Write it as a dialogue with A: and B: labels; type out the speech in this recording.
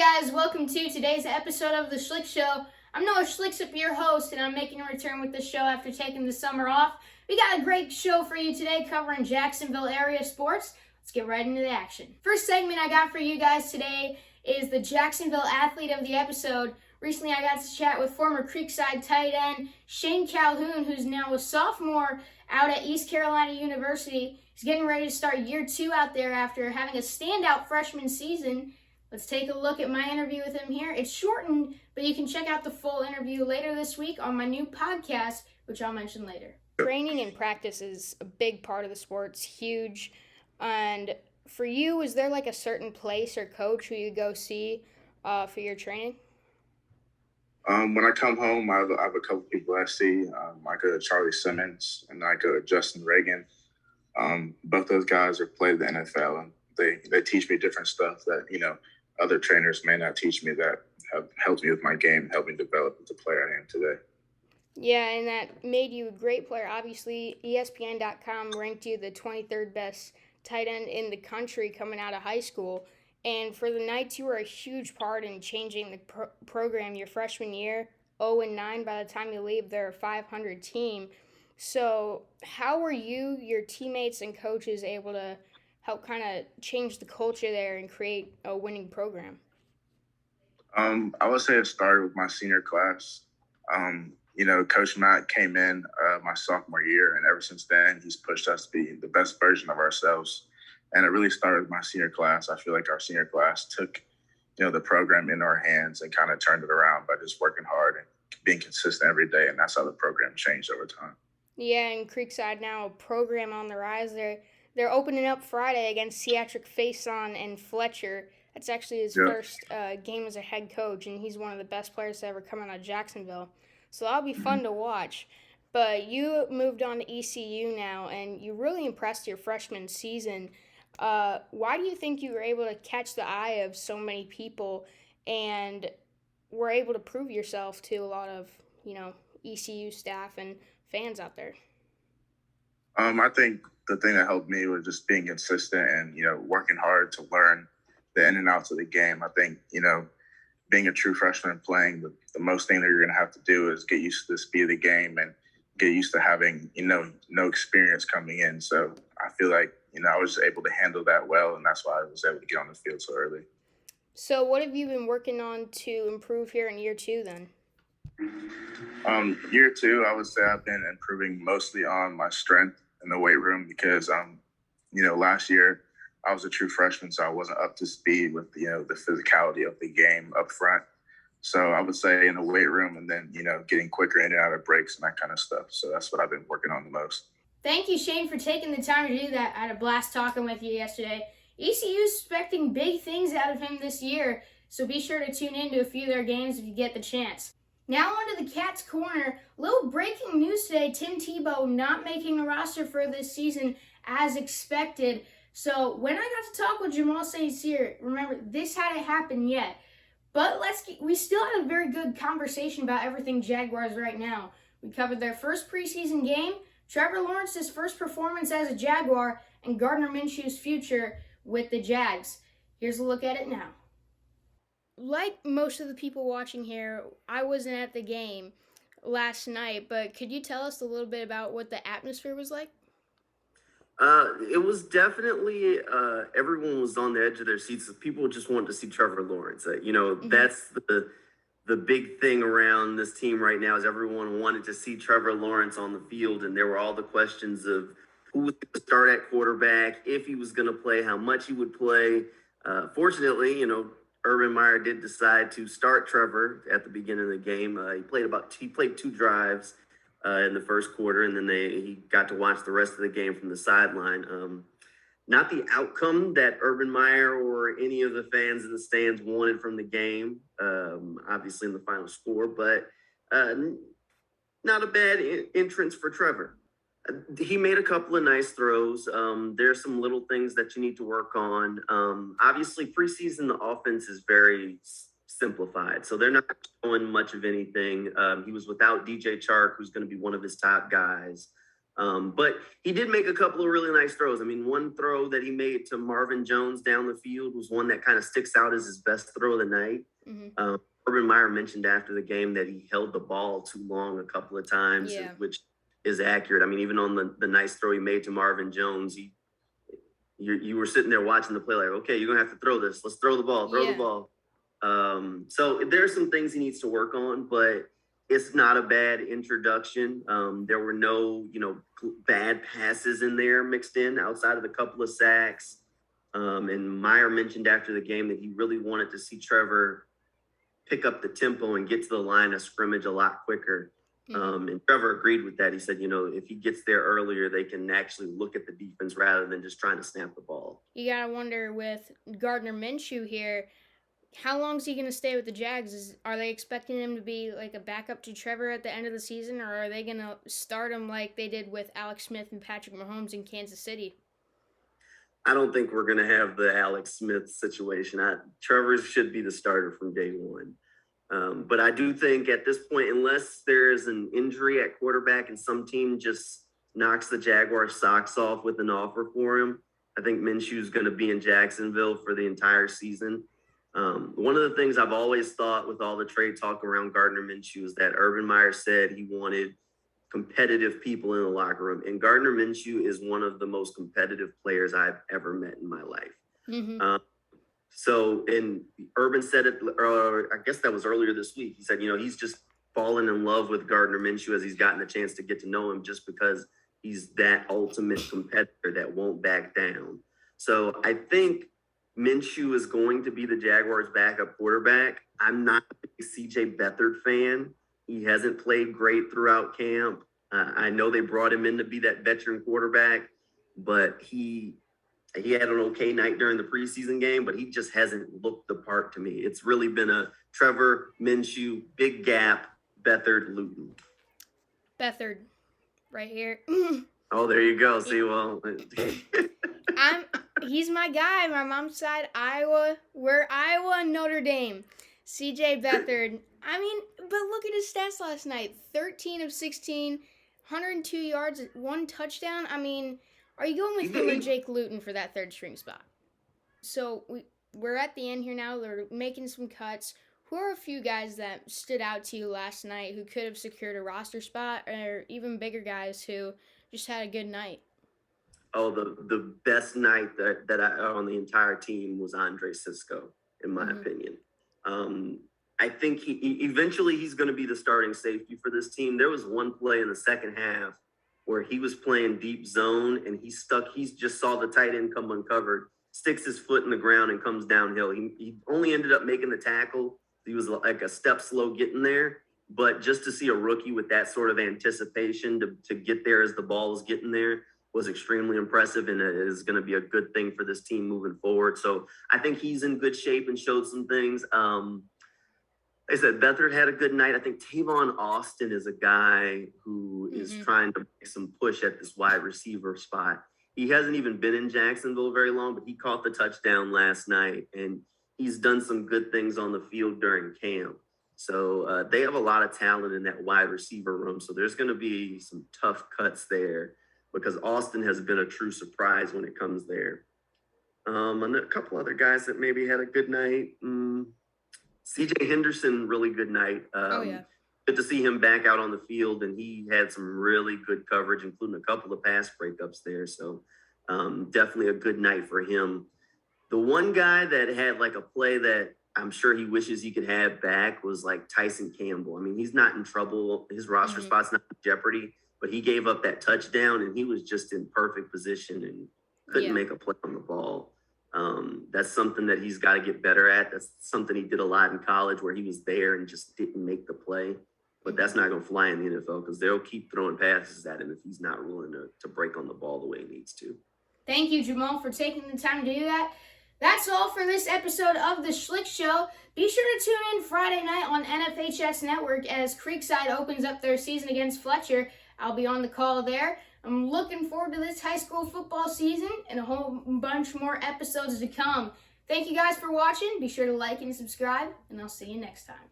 A: guys, welcome to today's episode of the Schlick Show. I'm Noah Schlicksup, your host, and I'm making a return with the show after taking the summer off. We got a great show for you today covering Jacksonville area sports. Let's get right into the action. First segment I got for you guys today is the Jacksonville athlete of the episode. Recently I got to chat with former Creekside tight end Shane Calhoun, who's now a sophomore out at East Carolina University. He's getting ready to start year 2 out there after having a standout freshman season. Let's take a look at my interview with him here. It's shortened, but you can check out the full interview later this week on my new podcast, which I'll mention later. Training and practice is a big part of the sport. It's huge. And for you, is there like a certain place or coach who you go see for your training?
B: When I come home, I have a couple people I see. I go to Charlie Simmons and I go to Justin Reagan. Both those guys have played the NFL, and they teach me different stuff that, other trainers may not teach me that have helped me with my game, helped me develop the player I am today.
A: Yeah, and that made you a great player. Obviously, ESPN.com ranked you the 23rd best tight end in the country coming out of high school. And for the Knights, you were a huge part in changing the program your freshman year. 0-9 by the time you leave, they're a 500 team. So how were you, your teammates, and coaches able to help kind of change the culture there and create a winning program?
B: I would say it started with my senior class. Coach Matt came in my sophomore year, and ever since then, he's pushed us to be the best version of ourselves. And it really started with my senior class. I feel like our senior class took, the program in our hands and kind of turned it around by just working hard and being consistent every day. And that's how the program changed over time.
A: Yeah, and Creekside now a program on the rise. They're opening up Friday against Theatric Faison and Fletcher. That's actually his first game as a head coach, and he's one of the best players to ever come out of Jacksonville. So that'll be fun to watch. But you moved on to ECU now, and you really impressed your freshman season. Why do you think you were able to catch the eye of so many people and were able to prove yourself to a lot of, ECU staff and fans out there?
B: I think the thing that helped me was just being consistent and, working hard to learn the in and outs of the game. I think, being a true freshman and playing, the most thing that you're going to have to do is get used to the speed of the game and get used to having, no experience coming in. So I feel like, I was able to handle that well, and that's why I was able to get on the field so early.
A: So what have you been working on to improve here in year 2 then?
B: Year 2, I would say I've been improving mostly on my strength in the weight room because, last year I was a true freshman, so I wasn't up to speed with, the physicality of the game up front. So I would say in the weight room and then, getting quicker in and out of breaks and that kind of stuff. So that's what I've been working on the most.
A: Thank you, Shane, for taking the time to do that. I had a blast talking with you yesterday. ECU's expecting big things out of him this year, so be sure to tune in to a few of their games if you get the chance. Now on to the Cats' Corner. Little breaking news today. Tim Tebow not making the roster for this season as expected. So when I got to talk with Jamal St here, remember, this hadn't happened yet. But we still had a very good conversation about everything Jaguars right now. We covered their first preseason game, Trevor Lawrence's first performance as a Jaguar, and Gardner Minshew's future with the Jags. Here's a look at it now. Like most of the people watching here, I wasn't at the game last night, but could you tell us a little bit about what the atmosphere was like?
C: It was definitely, everyone was on the edge of their seats. People just wanted to see Trevor Lawrence. That's the big thing around this team right now is everyone wanted to see Trevor Lawrence on the field, and there were all the questions of who was going to start at quarterback, if he was going to play, how much he would play. Fortunately, Urban Meyer did decide to start Trevor at the beginning of the game. He played 2 drives in the first quarter, and then he got to watch the rest of the game from the sideline. Not the outcome that Urban Meyer or any of the fans in the stands wanted from the game, obviously in the final score, but not a bad entrance for Trevor. He made a couple of nice throws. There's some little things that you need to work on. Obviously, preseason, the offense is very simplified, so they're not showing much of anything. He was without DJ Chark, who's going to be one of his top guys. But he did make a couple of really nice throws. I mean, one throw that he made to Marvin Jones down the field was one that kind of sticks out as his best throw of the night.
A: Mm-hmm.
C: Urban Meyer mentioned after the game that he held the ball too long a couple of times,
A: Yeah.
C: which is accurate. I mean, even on the nice throw he made to Marvin Jones, you were sitting there watching the play like, okay, you're going to have to throw this. Let's throw the ball, throw the ball. So there are some things he needs to work on, but it's not a bad introduction. There were no, bad passes in there mixed in outside of a couple of sacks. And Meyer mentioned after the game that he really wanted to see Trevor pick up the tempo and get to the line of scrimmage a lot quicker. And Trevor agreed with that. He said, if he gets there earlier, they can actually look at the defense rather than just trying to snap the ball.
A: You got to wonder with Gardner Minshew here, how long is he going to stay with the Jags? Are they expecting him to be like a backup to Trevor at the end of the season, or are they going to start him like they did with Alex Smith and Patrick Mahomes in Kansas City?
C: I don't think we're going to have the Alex Smith situation. Trevor should be the starter from day one. But I do think at this point, unless there is an injury at quarterback and some team just knocks the Jaguars' socks off with an offer for him, I think Minshew is going to be in Jacksonville for the entire season. One of the things I've always thought with all the trade talk around Gardner Minshew is that Urban Meyer said he wanted competitive people in the locker room. And Gardner Minshew is one of the most competitive players I've ever met in my life.
A: Mm-hmm.
C: And Urban said it, or I guess that was earlier this week. He said, he's just fallen in love with Gardner Minshew as he's gotten a chance to get to know him just because he's that ultimate competitor that won't back down. So I think Minshew is going to be the Jaguars' backup quarterback. I'm not a big C.J. Beathard fan. He hasn't played great throughout camp. I know they brought him in to be that veteran quarterback, but he had an okay night during the preseason game, but he just hasn't looked the part to me. It's really been a Trevor, Minshew, big gap, Beathard, Luton.
A: Beathard, right here.
C: Oh, there you go. See, well,
A: he's my guy. My mom's side, Iowa. We're Iowa and Notre Dame. C.J. Beathard. I mean, but look at his stats last night. 13 of 16, 102 yards, 1 touchdown. I mean, are you going with him or Jake Luton for that third string spot? So we're at the end here now. They're making some cuts. Who are a few guys that stood out to you last night who could have secured a roster spot, or even bigger guys who just had a good night?
C: Oh, the best night that I on the entire team was Andre Sisco, in my opinion. I think eventually he's going to be the starting safety for this team. There was one play in the second half where he was playing deep zone and he just saw the tight end come uncovered, sticks his foot in the ground and comes downhill. He only ended up making the tackle. He was like a step slow getting there. But just to see a rookie with that sort of anticipation to get there as the ball was getting there was extremely impressive, and it is going to be a good thing for this team moving forward. So I think he's in good shape and showed some things. Like I said, Beathard had a good night. I think Tavon Austin is a guy who is trying to make some push at this wide receiver spot. He hasn't even been in Jacksonville very long, but he caught the touchdown last night, and he's done some good things on the field during camp. So they have a lot of talent in that wide receiver room. So there's going to be some tough cuts there because Austin has been a true surprise when it comes there. And a couple other guys that maybe had a good night. CJ Henderson, really good night. Good to see him back out on the field, and he had some really good coverage, including a couple of pass breakups there. So definitely a good night for him. The one guy that had like a play that I'm sure he wishes he could have back was like Tyson Campbell. I mean, he's not in trouble. His roster spot's not in jeopardy, but he gave up that touchdown and he was just in perfect position and couldn't make a play on the ball. That's something that he's got to get better at. That's something he did a lot in college where he was there and just didn't make the play. But that's not going to fly in the NFL because they'll keep throwing passes at him if he's not willing to break on the ball the way he needs to.
A: Thank you, Jamal, for taking the time to do that. That's all for this episode of The Schlick Show. Be sure to tune in Friday night on NFHS Network as Creekside opens up their season against Fletcher. I'll be on the call there. I'm looking forward to this high school football season and a whole bunch more episodes to come. Thank you guys for watching. Be sure to like and subscribe, and I'll see you next time.